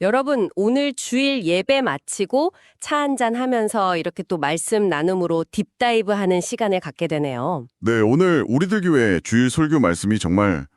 여러분, 오늘 주일 예배 마치고 차 한잔 하면서 이렇게 또 말씀 나눔으로 딥다이브 하는 시간을 갖게 되네요. 네, 오늘 우리들 교회 주일 설교 말씀이 정말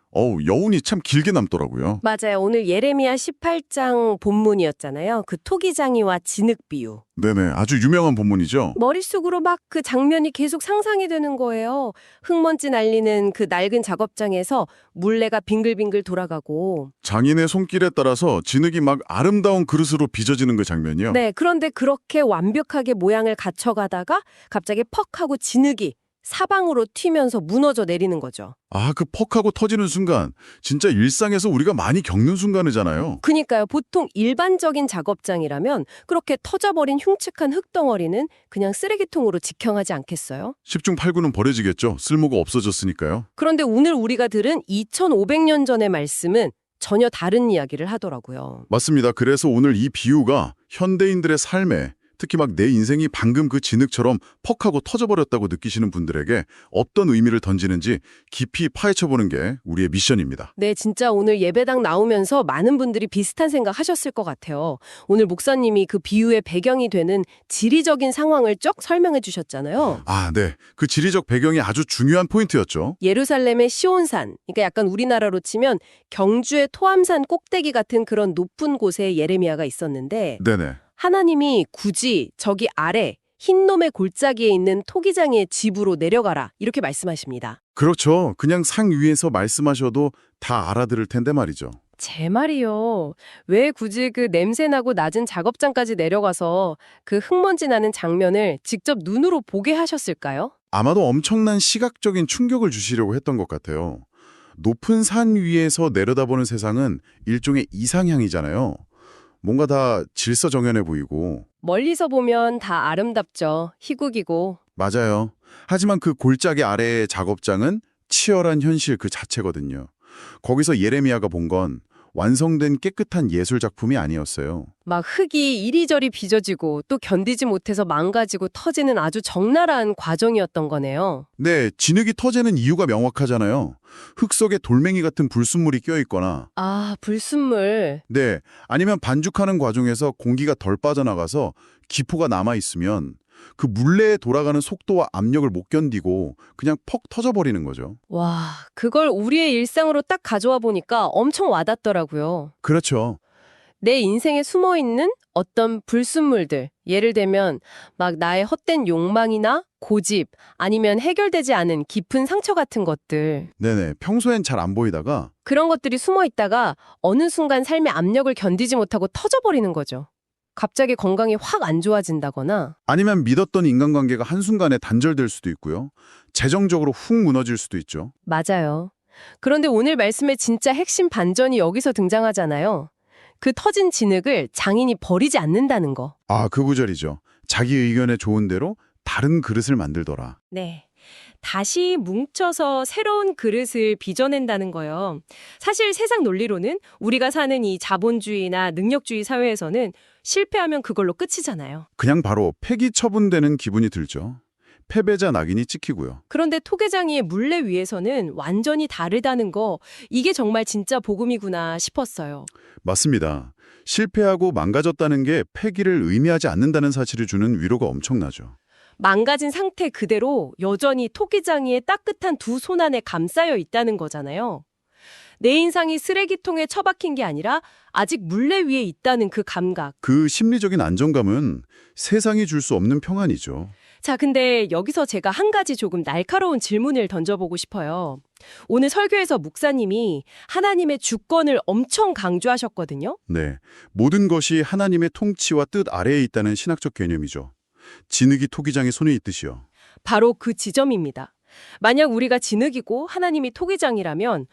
여운이 참 길게 남더라고요. 맞아요. 오늘 예레미야 18장 본문이었잖아요. 그 토기장이와 진흙 비유. 네네, 아주 유명한 본문이죠. 머릿속으로 막 그 장면이 계속 상상이 되는 거예요. 흙먼지 날리는 그 낡은 작업장에서 물레가 빙글빙글 돌아가고. 장인의 손길에 따라서 진흙이 막 아름다운 그릇으로 빚어지는 그 장면이요. 네, 그런데 그렇게 완벽하게 모양을 갖춰가다가 갑자기 퍽 하고 진흙이 사방으로 튀면서 무너져 내리는 거죠. 아, 그 퍽하고 터지는 순간, 진짜 일상에서 우리가 많이 겪는 순간이잖아요. 그니까요. 보통 일반적인 작업장이라면 그렇게 터져버린 흉측한 흙덩어리는 그냥 쓰레기통으로 직행하지 않겠어요? 10중 8구는 버려지겠죠. 쓸모가 없어졌으니까요. 그런데 오늘 우리가 들은 2500년 전의 말씀은 전혀 다른 이야기를 하더라고요. 맞습니다. 그래서 오늘 이 비유가 현대인들의 삶에 특히 막 내 인생이 방금 그 진흙처럼 퍽하고 터져버렸다고 느끼시는 분들에게 어떤 의미를 던지는지 깊이 파헤쳐보는 게 우리의 미션입니다. 네, 진짜 오늘 예배당 나오면서 많은 분들이 비슷한 생각 하셨을 것 같아요. 오늘 목사님이 그 비유의 배경이 되는 지리적인 상황을 쭉 설명해 주셨잖아요. 아, 네. 그 지리적 배경이 아주 중요한 포인트였죠. 예루살렘의 시온산, 그러니까 약간 우리나라로 치면 경주의 토암산 꼭대기 같은 그런 높은 곳에 예레미야가 있었는데 네네. 하나님이 굳이 저기 아래 흰놈의 골짜기에 있는 토기장의 집으로 내려가라 이렇게 말씀하십니다. 그렇죠. 그냥 상 위에서 말씀하셔도 다 알아들을 텐데 말이죠. 제 말이요. 왜 굳이 그 냄새나고 낮은 작업장까지 내려가서 그 흙먼지 나는 장면을 직접 눈으로 보게 하셨을까요? 아마도 엄청난 시각적인 충격을 주시려고 했던 것 같아요. 높은 산 위에서 내려다보는 세상은 일종의 이상향이잖아요. 뭔가 다 질서정연해 보이고. 멀리서 보면 다 아름답죠. 희극이고. 맞아요. 하지만 그 골짜기 아래의 작업장은 치열한 현실 그 자체거든요. 거기서 예레미야가 본 건 완성된 깨끗한 예술 작품이 아니었어요. 막 흙이 이리저리 빚어지고 또 견디지 못해서 망가지고 터지는 아주 적나라한 과정이었던 거네요. 네, 진흙이 터지는 이유가 명확하잖아요. 흙 속에 돌멩이 같은 불순물이 껴있거나, 아, 불순물. 네, 아니면 반죽하는 과정에서 공기가 덜 빠져나가서 기포가 남아있으면 그 물레에 돌아가는 속도와 압력을 못 견디고 그냥 퍽 터져버리는 거죠. 와, 그걸 우리의 일상으로 딱 가져와 보니까 엄청 와닿더라고요. 그렇죠. 내 인생에 숨어있는 어떤 불순물들, 예를 들면 막 나의 헛된 욕망이나 고집, 아니면 해결되지 않은 깊은 상처 같은 것들. 네네, 평소엔 잘 안 보이다가 그런 것들이 숨어있다가 어느 순간 삶의 압력을 견디지 못하고 터져버리는 거죠. 갑자기 건강이 확 안 좋아진다거나. 아니면 믿었던 인간관계가 한순간에 단절될 수도 있고요. 재정적으로 훅 무너질 수도 있죠. 맞아요. 그런데 오늘 말씀의 진짜 핵심 반전이 여기서 등장하잖아요. 그 터진 진흙을 장인이 버리지 않는다는 거. 아, 그 구절이죠. 자기 의견에 좋은 대로 다른 그릇을 만들더라. 네. 다시 뭉쳐서 새로운 그릇을 빚어낸다는 거예요. 사실 세상 논리로는 우리가 사는 이 자본주의나 능력주의 사회에서는 실패하면 그걸로 끝이잖아요. 그냥 바로 폐기 처분되는 기분이 들죠. 패배자 낙인이 찍히고요. 그런데 토계장이의 물레 위에서는 완전히 다르다는 거, 이게 정말 진짜 복음이구나 싶었어요. 맞습니다. 실패하고 망가졌다는 게 패기를 의미하지 않는다는 사실을 주는 위로가 엄청나죠. 망가진 상태 그대로 여전히 토기장이의 따뜻한 두 손 안에 감싸여 있다는 거잖아요. 내 인상이 쓰레기통에 처박힌 게 아니라 아직 물레 위에 있다는 그 감각. 그 심리적인 안정감은 세상이 줄 수 없는 평안이죠. 자, 근데 여기서 제가 한 가지 조금 날카로운 질문을 던져보고 싶어요. 오늘 설교에서 목사님이 하나님의 주권을 엄청 강조하셨거든요. 네, 모든 것이 하나님의 통치와 뜻 아래에 있다는 신학적 개념이죠. 진흙이 토기장의 손에 있듯이요. 바로 그 지점입니다. 만약 우리가 진흙이고 하나님이 토기장이라면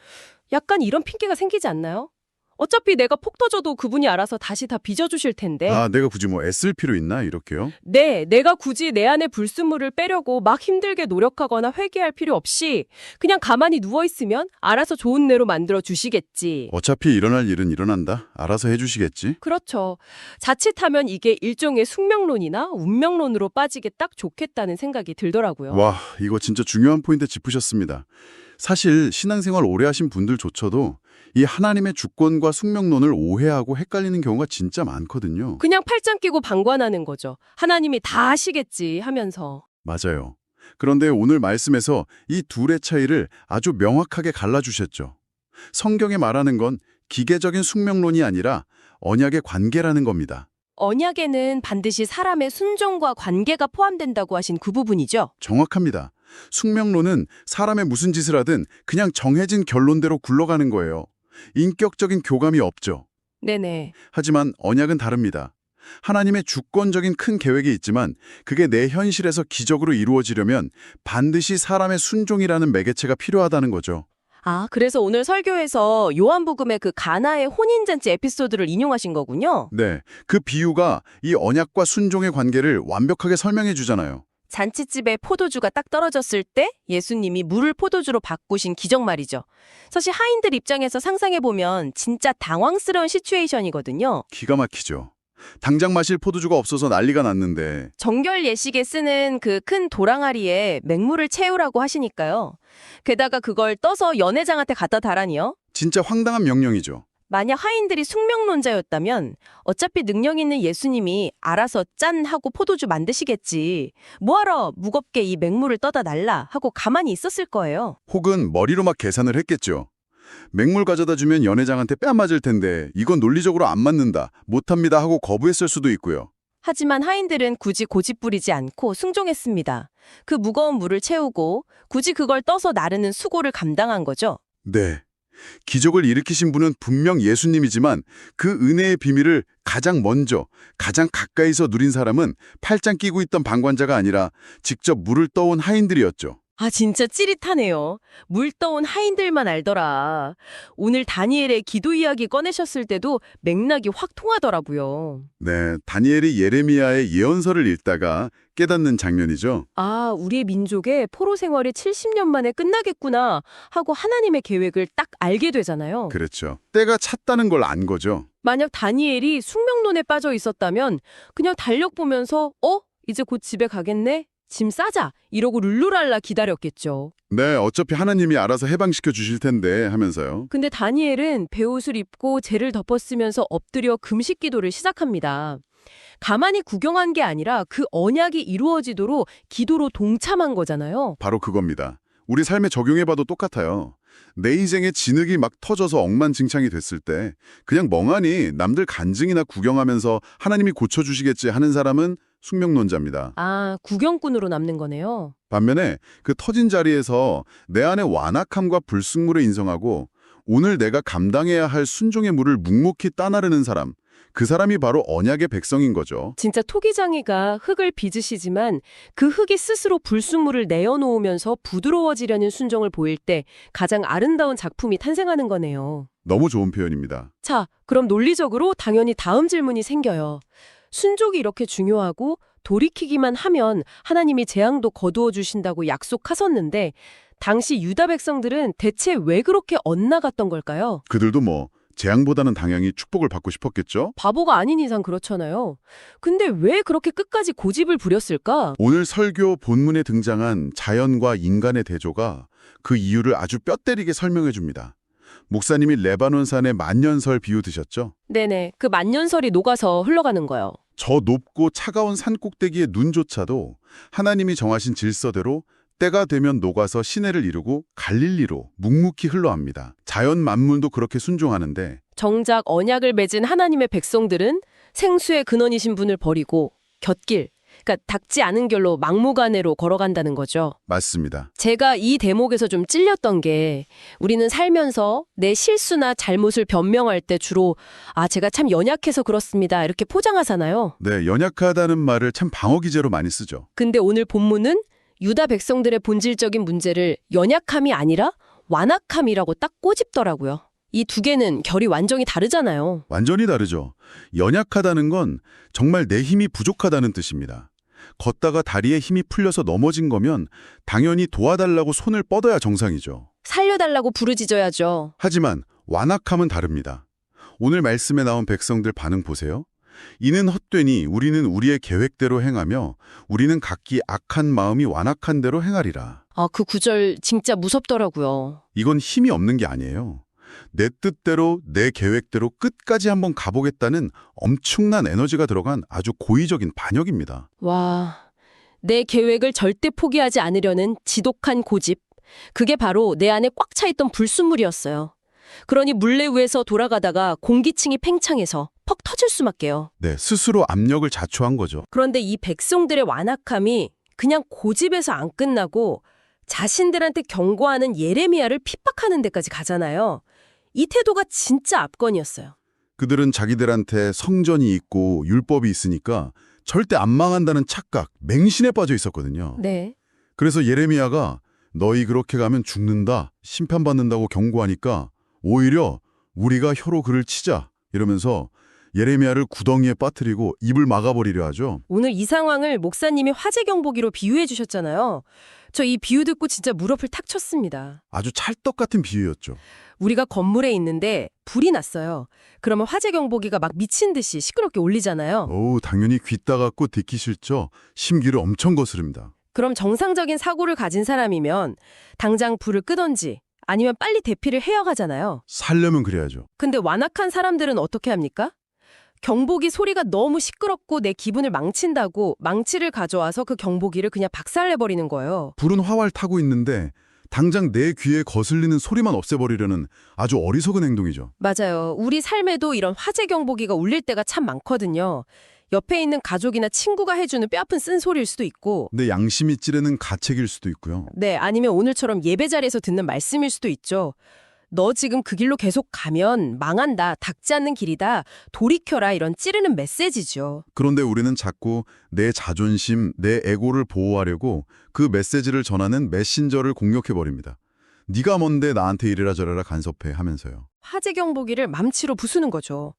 약간 이런 핑계가 생기지 않나요? 어차피 내가 폭 터져도 그분이 알아서 다시 다 빚어주실 텐데. 아, 내가 굳이 뭐 애쓸 필요 있나 이렇게요? 네, 내가 굳이 내 안에 불순물을 빼려고 막 힘들게 노력하거나 회개할 필요 없이 그냥 가만히 누워있으면 알아서 좋은 대로 만들어 주시겠지. 어차피 일어날 일은 일어난다. 알아서 해주시겠지. 그렇죠. 자칫하면 이게 일종의 숙명론이나 운명론으로 빠지게 딱 좋겠다는 생각이 들더라고요. 와, 이거 진짜 중요한 포인트 짚으셨습니다. 사실 신앙생활 오래 하신 분들조차도 이 하나님의 주권과 숙명론을 오해하고 헷갈리는 경우가 진짜 많거든요. 그냥 팔짱 끼고 방관하는 거죠. 하나님이 다 하시겠지 하면서. 맞아요. 그런데 오늘 말씀에서 이 둘의 차이를 아주 명확하게 갈라주셨죠. 성경에 말하는 건 기계적인 숙명론이 아니라 언약의 관계라는 겁니다. 언약에는 반드시 사람의 순종과 관계가 포함된다고 하신 그 부분이죠. 정확합니다. 숙명론은 사람의 무슨 짓을 하든 그냥 정해진 결론대로 굴러가는 거예요. 인격적인 교감이 없죠. 네네. 하지만 언약은 다릅니다. 하나님의 주권적인 큰 계획이 있지만 그게 내 현실에서 기적으로 이루어지려면 반드시 사람의 순종이라는 매개체가 필요하다는 거죠. 아, 그래서 오늘 설교에서 요한복음의 그 가나의 혼인잔치 에피소드를 인용하신 거군요. 네, 그 비유가 이 언약과 순종의 관계를 완벽하게 설명해 주잖아요. 잔치집에 포도주가 딱 떨어졌을 때 예수님이 물을 포도주로 바꾸신 기적 말이죠. 사실 하인들 입장에서 상상해보면 진짜 당황스러운 시츄에이션이거든요. 기가 막히죠. 당장 마실 포도주가 없어서 난리가 났는데 정결 예식에 쓰는 그 큰 도랑아리에 맹물을 채우라고 하시니까요. 게다가 그걸 떠서 연회장한테 갖다 달라니요. 진짜 황당한 명령이죠. 만약 하인들이 숙명론자였다면 어차피 능력 있는 예수님이 알아서 짠 하고 포도주 만드시겠지. 뭐하러 무겁게 이 맹물을 떠다 날라 하고 가만히 있었을 거예요. 혹은 머리로 막 계산을 했겠죠. 맹물 가져다 주면 연회장한테 뺨 맞을 텐데 이건 논리적으로 안 맞는다, 못합니다 하고 거부했을 수도 있고요. 하지만 하인들은 굳이 고집 부리지 않고 순종했습니다. 그 무거운 물을 채우고 굳이 그걸 떠서 나르는 수고를 감당한 거죠. 네. 기적을 일으키신 분은 분명 예수님이지만 그 은혜의 비밀을 가장 먼저, 가장 가까이서 누린 사람은 팔짱 끼고 있던 방관자가 아니라 직접 물을 떠온 하인들이었죠. 아, 진짜 찌릿하네요. 물 떠온 하인들만 알더라. 오늘 다니엘의 기도 이야기 꺼내셨을 때도 맥락이 확 통하더라고요. 네, 다니엘이 예레미야의 예언서를 읽다가 깨닫는 장면이죠. 아, 우리의 민족의 포로 생활이 70년 만에 끝나겠구나 하고 하나님의 계획을 딱 알게 되잖아요. 그렇죠. 때가 찼다는 걸 안 거죠. 만약 다니엘이 숙명론에 빠져 있었다면 그냥 달력 보면서 이제 곧 집에 가겠네? 짐 싸자! 이러고 룰루랄라 기다렸겠죠. 네, 어차피 하나님이 알아서 해방시켜 주실 텐데 하면서요. 근데 다니엘은 베옷을 입고 재를 덮어쓰면서 엎드려 금식 기도를 시작합니다. 가만히 구경한 게 아니라 그 언약이 이루어지도록 기도로 동참한 거잖아요. 바로 그겁니다. 우리 삶에 적용해봐도 똑같아요. 내 인생에 진흙이 막 터져서 억만증창이 됐을 때 그냥 멍하니 남들 간증이나 구경하면서 하나님이 고쳐주시겠지 하는 사람은 숙명론자입니다. 아, 구경꾼으로 남는 거네요. 반면에 그 터진 자리에서 내 안의 완악함과 불순물을 인정하고 오늘 내가 감당해야 할 순종의 물을 묵묵히 따나르는 사람, 그 사람이 바로 언약의 백성인 거죠. 진짜 토기장이가 흙을 빚으시지만 그 흙이 스스로 불순물을 내어놓으면서 부드러워지려는 순종을 보일 때 가장 아름다운 작품이 탄생하는 거네요. 너무 좋은 표현입니다. 자, 그럼 논리적으로 당연히 다음 질문이 생겨요. 순종이 이렇게 중요하고 돌이키기만 하면 하나님이 재앙도 거두어 주신다고 약속하셨는데 당시 유다 백성들은 대체 왜 그렇게 엇나갔던 걸까요? 그들도 재앙보다는 당연히 축복을 받고 싶었겠죠? 바보가 아닌 이상 그렇잖아요. 근데 왜 그렇게 끝까지 고집을 부렸을까? 오늘 설교 본문에 등장한 자연과 인간의 대조가 그 이유를 아주 뼈 때리게 설명해 줍니다. 목사님이 레바논산의 만년설 비유 드셨죠? 네네, 그 만년설이 녹아서 흘러가는 거요. 저 높고 차가운 산 꼭대기의 눈조차도 하나님이 정하신 질서대로 때가 되면 녹아서 시내를 이루고 갈릴리로 묵묵히 흘러합니다. 자연 만물도 그렇게 순종하는데 정작 언약을 맺은 하나님의 백성들은 생수의 근원이신 분을 버리고 곁길, 그러니까 닿지 않은 길로 막무가내로 걸어간다는 거죠. 맞습니다. 제가 이 대목에서 좀 찔렸던 게 우리는 살면서 내 실수나 잘못을 변명할 때 주로 제가 참 연약해서 그렇습니다. 이렇게 포장하잖아요. 네, 연약하다는 말을 참 방어 기제로 많이 쓰죠. 근데 오늘 본문은 유다 백성들의 본질적인 문제를 연약함이 아니라 완악함이라고 딱 꼬집더라고요. 이 두 개는 결이 완전히 다르잖아요. 완전히 다르죠. 연약하다는 건 정말 내 힘이 부족하다는 뜻입니다. 걷다가 다리에 힘이 풀려서 넘어진 거면 당연히 도와달라고 손을 뻗어야 정상이죠. 살려달라고 부르짖어야죠. 하지만 완악함은 다릅니다. 오늘 말씀에 나온 백성들 반응 보세요. 이는 헛되니 우리는 우리의 계획대로 행하며 우리는 각기 악한 마음이 완악한 대로 행하리라. 그 구절 진짜 무섭더라고요. 이건 힘이 없는 게 아니에요. 내 뜻대로, 내 계획대로 끝까지 한번 가보겠다는 엄청난 에너지가 들어간 아주 고의적인 반역입니다. 와, 내 계획을 절대 포기하지 않으려는 지독한 고집. 그게 바로 내 안에 꽉 차 있던 불순물이었어요. 그러니 물레 위에서 돌아가다가 공기층이 팽창해서 퍽 터질 수밖에요. 네, 스스로 압력을 자초한 거죠. 그런데 이 백성들의 완악함이 그냥 고집에서 안 끝나고 자신들한테 경고하는 예레미야를 핍박하는 데까지 가잖아요. 이 태도가 진짜 압권이었어요. 그들은 자기들한테 성전이 있고 율법이 있으니까 절대 안 망한다는 착각, 맹신에 빠져 있었거든요. 네. 그래서 예레미야가 너희 그렇게 가면 죽는다, 심판받는다고 경고하니까 오히려 우리가 혀로 그를 치자 이러면서 예레미야를 구덩이에 빠뜨리고 입을 막아버리려 하죠. 오늘 이 상황을 목사님이 화재 경보기로 비유해 주셨잖아요. 저 이 비유 듣고 진짜 무릎을 탁 쳤습니다. 아주 찰떡 같은 비유였죠. 우리가 건물에 있는데 불이 났어요. 그러면 화재 경보기가 막 미친 듯이 시끄럽게 울리잖아요. 당연히 귀 따갑고 듣기 싫죠. 심기를 엄청 거스릅니다. 그럼 정상적인 사고를 가진 사람이면 당장 불을 끄던지 아니면 빨리 대피를 해야 하잖아요. 살려면 그래야죠. 근데 완악한 사람들은 어떻게 합니까? 경보기 소리가 너무 시끄럽고 내 기분을 망친다고 망치를 가져와서 그 경보기를 그냥 박살내버리는 거예요. 불은 활활 타고 있는데 당장 내 귀에 거슬리는 소리만 없애버리려는 아주 어리석은 행동이죠. 맞아요. 우리 삶에도 이런 화재 경보기가 울릴 때가 참 많거든요. 옆에 있는 가족이나 친구가 해주는 뼈아픈 쓴소리일 수도 있고 내 양심이 찌르는 가책일 수도 있고요. 네, 아니면 오늘처럼 예배 자리에서 듣는 말씀일 수도 있죠. 너 지금 그 길로 계속 가면 망한다, 닥지 않는 길이다, 돌이켜라 이런 찌르는 메시지죠. 그런데 우리는 자꾸 내 자존심, 내 에고를 보호하려고 그 메시지를 전하는 메신저를 공격해버립니다. 네가 뭔데 나한테 이래라 저래라 간섭해 하면서요. 화재 경보기를 맘치로 부수는 거죠.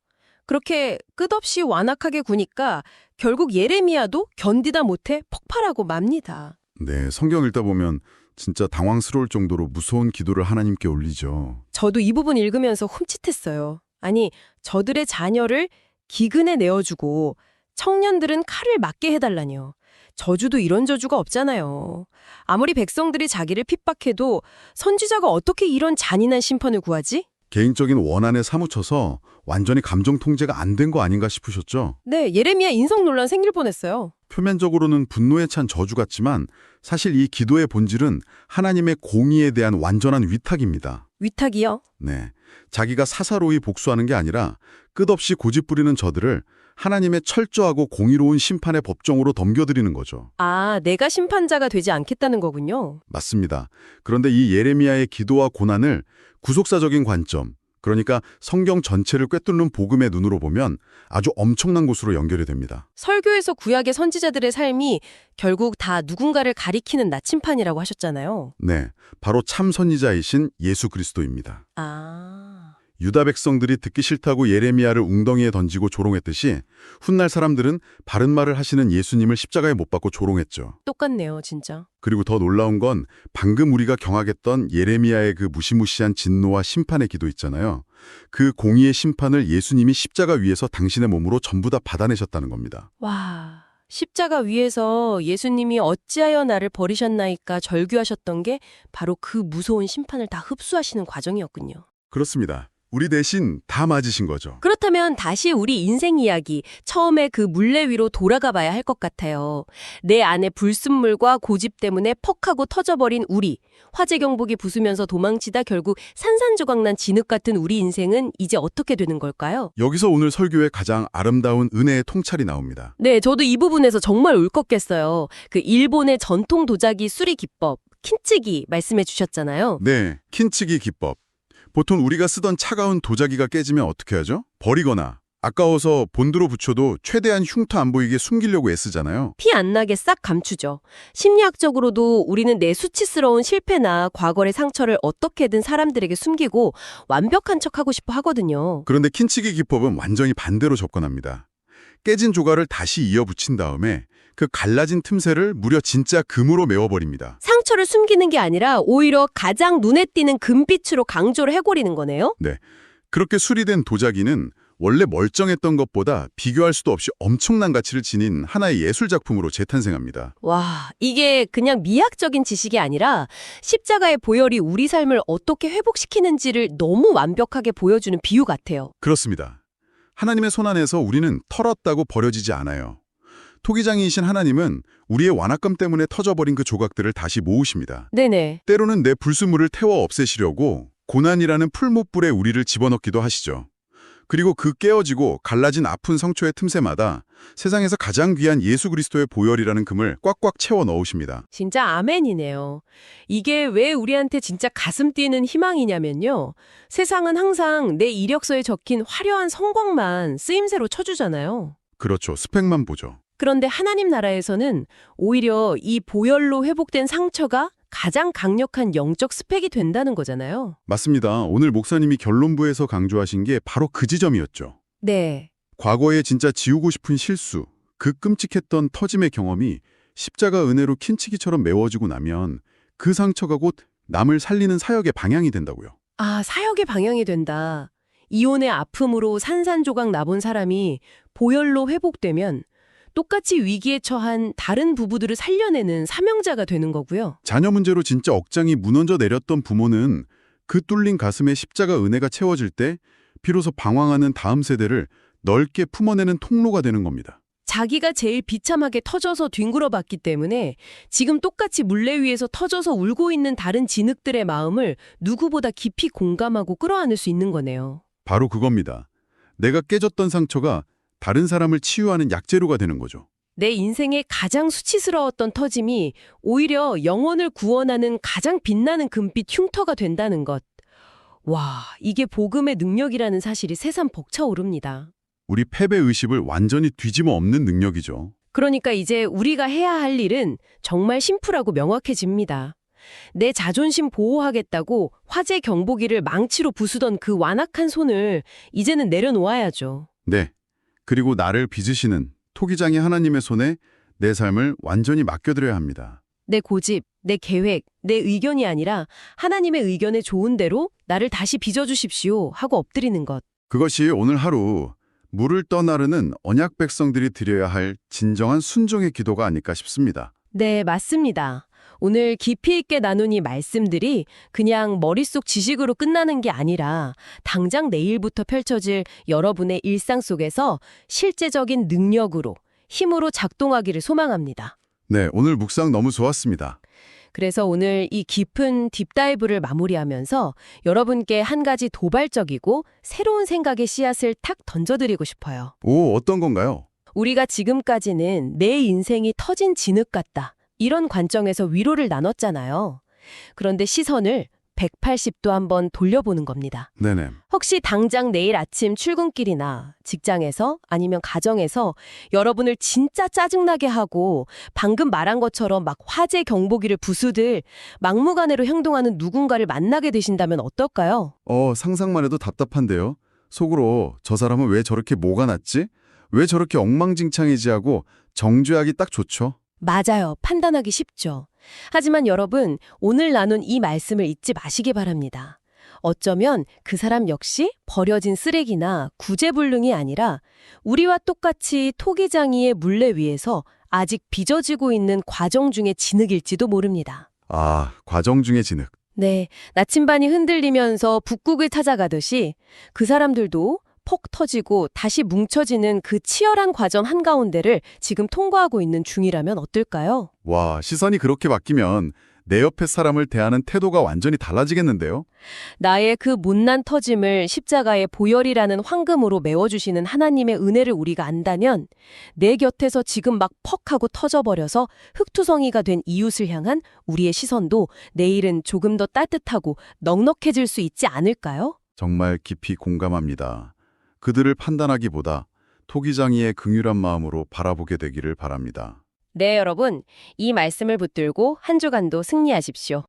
그렇게 끝없이 완악하게 구니까 결국 예레미야도 견디다 못해 폭발하고 맙니다. 네, 성경 읽다 보면 진짜 당황스러울 정도로 무서운 기도를 하나님께 올리죠. 저도 이 부분 읽으면서 흠칫했어요. 아니, 저들의 자녀를 기근에 내어주고 청년들은 칼을 맞게 해달라니요. 저주도 이런 저주가 없잖아요. 아무리 백성들이 자기를 핍박해도 선지자가 어떻게 이런 잔인한 심판을 구하지? 개인적인 원한에 사무쳐서 완전히 감정 통제가 안 된 거 아닌가 싶으셨죠? 네, 예레미야 인성 논란 생길 뻔했어요. 표면적으로는 분노에 찬 저주 같지만 사실 이 기도의 본질은 하나님의 공의에 대한 완전한 위탁입니다. 위탁이요? 네, 자기가 사사로이 복수하는 게 아니라 끝없이 고집부리는 저들을 하나님의 철저하고 공의로운 심판의 법정으로 덤겨드리는 거죠. 아, 내가 심판자가 되지 않겠다는 거군요. 맞습니다. 그런데 이 예레미야의 기도와 고난을 구속사적인 관점, 그러니까 성경 전체를 꿰뚫는 복음의 눈으로 보면 아주 엄청난 곳으로 연결이 됩니다. 설교에서 구약의 선지자들의 삶이 결국 다 누군가를 가리키는 나침판이라고 하셨잖아요. 네, 바로 참 선지자이신 예수 그리스도입니다. 아, 유다 백성들이 듣기 싫다고 예레미야를 웅덩이에 던지고 조롱했듯이 훗날 사람들은 바른 말을 하시는 예수님을 십자가에 못 박고 조롱했죠. 똑같네요, 진짜. 그리고 더 놀라운 건 방금 우리가 경악했던 예레미야의 그 무시무시한 진노와 심판의 기도 있잖아요. 그 공의의 심판을 예수님이 십자가 위에서 당신의 몸으로 전부 다 받아내셨다는 겁니다. 와, 십자가 위에서 예수님이 어찌하여 나를 버리셨나이까 절규하셨던 게 바로 그 무서운 심판을 다 흡수하시는 과정이었군요. 그렇습니다. 우리 대신 다 맞으신 거죠. 그렇다면 다시 우리 인생 이야기, 처음에 그 물레 위로 돌아가 봐야 할 것 같아요. 내 안에 불순물과 고집 때문에 퍽하고 터져버린 우리, 화재 경보기 부수면서 도망치다 결국 산산조각난 진흙 같은 우리 인생은 이제 어떻게 되는 걸까요? 여기서 오늘 설교의 가장 아름다운 은혜의 통찰이 나옵니다. 네, 저도 이 부분에서 정말 울컥했어요. 그 일본의 전통 도자기 수리 기법, 킨츠기 말씀해 주셨잖아요. 네, 킨츠기 기법. 보통 우리가 쓰던 차가운 도자기가 깨지면 어떻게 하죠? 버리거나 아까워서 본드로 붙여도 최대한 흉터 안 보이게 숨기려고 애쓰잖아요. 피 안 나게 싹 감추죠. 심리학적으로도 우리는 내 수치스러운 실패나 과거의 상처를 어떻게든 사람들에게 숨기고 완벽한 척하고 싶어 하거든요. 그런데 킨치기 기법은 완전히 반대로 접근합니다. 깨진 조각을 다시 이어붙인 다음에 그 갈라진 틈새를 무려 진짜 금으로 메워버립니다. 상처를 숨기는 게 아니라 오히려 가장 눈에 띄는 금빛으로 강조를 해버리는 거네요. 네, 그렇게 수리된 도자기는 원래 멀쩡했던 것보다 비교할 수도 없이 엄청난 가치를 지닌 하나의 예술작품으로 재탄생합니다. 와, 이게 그냥 미학적인 지식이 아니라 십자가의 보혈이 우리 삶을 어떻게 회복시키는지를 너무 완벽하게 보여주는 비유 같아요. 그렇습니다. 하나님의 손 안에서 우리는 털었다고 버려지지 않아요. 토기장이신 하나님은 우리의 완악감 때문에 터져버린 그 조각들을 다시 모으십니다. 네네. 때로는 내 불순물을 태워 없애시려고 고난이라는 풀못불에 우리를 집어넣기도 하시죠. 그리고 그 깨어지고 갈라진 아픈 상처의 틈새마다 세상에서 가장 귀한 예수 그리스도의 보혈이라는 금을 꽉꽉 채워 넣으십니다. 진짜 아멘이네요. 이게 왜 우리한테 진짜 가슴 뛰는 희망이냐면요. 세상은 항상 내 이력서에 적힌 화려한 성공만 쓰임새로 쳐주잖아요. 그렇죠. 스펙만 보죠. 그런데 하나님 나라에서는 오히려 이 보혈로 회복된 상처가 가장 강력한 영적 스펙이 된다는 거잖아요. 맞습니다. 오늘 목사님이 결론부에서 강조하신 게 바로 그 지점이었죠. 네. 과거에 진짜 지우고 싶은 실수, 그 끔찍했던 터짐의 경험이 십자가 은혜로 킨치기처럼 메워지고 나면 그 상처가 곧 남을 살리는 사역의 방향이 된다고요. 아, 사역의 방향이 된다. 이혼의 아픔으로 산산조각 나본 사람이 보혈로 회복되면 똑같이 위기에 처한 다른 부부들을 살려내는 사명자가 되는 거고요. 자녀 문제로 진짜 억장이 무너져 내렸던 부모는 그 뚫린 가슴에 십자가 은혜가 채워질 때 비로소 방황하는 다음 세대를 넓게 품어내는 통로가 되는 겁니다. 자기가 제일 비참하게 터져서 뒹굴어봤기 때문에 지금 똑같이 물레 위에서 터져서 울고 있는 다른 진흙들의 마음을 누구보다 깊이 공감하고 끌어안을 수 있는 거네요. 바로 그겁니다. 내가 깨졌던 상처가 다른 사람을 치유하는 약재료가 되는 거죠. 내 인생의 가장 수치스러웠던 터짐이 오히려 영혼을 구원하는 가장 빛나는 금빛 흉터가 된다는 것. 와, 이게 복음의 능력이라는 사실이 새삼 벅차오릅니다. 우리 패배의식을 완전히 뒤집어 엎는 능력이죠. 그러니까 이제 우리가 해야 할 일은 정말 심플하고 명확해집니다. 내 자존심 보호하겠다고 화재 경보기를 망치로 부수던 그 완악한 손을 이제는 내려놓아야죠. 네. 그리고 나를 빚으시는 토기장의 하나님의 손에 내 삶을 완전히 맡겨드려야 합니다. 내 고집, 내 계획, 내 의견이 아니라 하나님의 의견에 좋은 대로 나를 다시 빚어주십시오 하고 엎드리는 것. 그것이 오늘 하루 물을 떠나르는 언약 백성들이 드려야 할 진정한 순종의 기도가 아닐까 싶습니다. 네, 맞습니다. 오늘 깊이 있게 나눈 이 말씀들이 그냥 머릿속 지식으로 끝나는 게 아니라 당장 내일부터 펼쳐질 여러분의 일상 속에서 실제적인 능력으로, 힘으로 작동하기를 소망합니다. 네, 오늘 묵상 너무 좋았습니다. 그래서 오늘 이 깊은 딥다이브를 마무리하면서 여러분께 한 가지 도발적이고 새로운 생각의 씨앗을 탁 던져드리고 싶어요. 오, 어떤 건가요? 우리가 지금까지는 내 인생이 터진 진흙 같다. 이런 관점에서 위로를 나눴잖아요. 그런데 시선을 180도 한번 돌려보는 겁니다. 네네. 혹시 당장 내일 아침 출근길이나 직장에서 아니면 가정에서 여러분을 진짜 짜증나게 하고 방금 말한 것처럼 막 화재 경보기를 부수들 막무가내로 행동하는 누군가를 만나게 되신다면 어떨까요? 상상만 해도 답답한데요. 속으로 저 사람은 왜 저렇게 뭐가 났지? 왜 저렇게 엉망진창이지 하고 정죄하기 딱 좋죠. 맞아요. 판단하기 쉽죠. 하지만 여러분, 오늘 나눈 이 말씀을 잊지 마시기 바랍니다. 어쩌면 그 사람 역시 버려진 쓰레기나 구제불능이 아니라 우리와 똑같이 토기장이의 물레 위에서 아직 빚어지고 있는 과정 중의 진흙일지도 모릅니다. 아, 과정 중의 진흙. 네, 나침반이 흔들리면서 북극을 찾아가듯이 그 사람들도 폭 터지고 다시 뭉쳐지는 그 치열한 과정 한가운데를 지금 통과하고 있는 중이라면 어떨까요? 와, 시선이 그렇게 바뀌면 내 옆에 사람을 대하는 태도가 완전히 달라지겠는데요? 나의 그 못난 터짐을 십자가의 보혈이라는 황금으로 메워주시는 하나님의 은혜를 우리가 안다면 내 곁에서 지금 막 퍽하고 터져버려서 흙투성이가 된 이웃을 향한 우리의 시선도 내일은 조금 더 따뜻하고 넉넉해질 수 있지 않을까요? 정말 깊이 공감합니다. 그들을 판단하기보다 토기장이의 긍휼한 마음으로 바라보게 되기를 바랍니다. 네, 여러분. 이 말씀을 붙들고 한 주간도 승리하십시오.